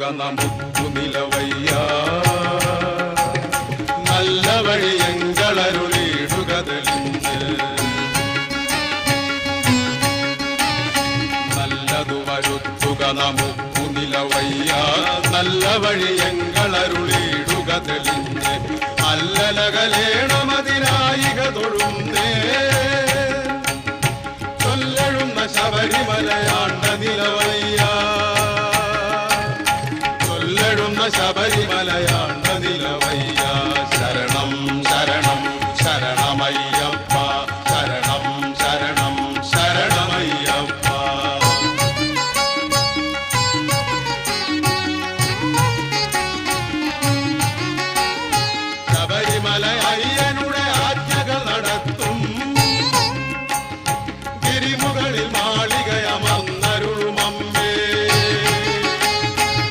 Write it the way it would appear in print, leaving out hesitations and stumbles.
വരുത്തുക നമുക്കു നിലവയ്യ നല്ല വഴി എങ്കളരുളിയിടുക തെളിഞ്ഞ് നല്ലതു വരുത്തുക നമുക്കു നിലവയ്യ നല്ല വഴി എങ്കളരുളിയിടുക തെളിഞ്ഞ് അല്ലലകലേണമതിനായിക തൊഴുന്നേ ചൊല്ലഴുന്ന ശബരിമലയാണ്ട നിലവയ്യ ചൊല്ലഴുന്ന ശബരിമലയ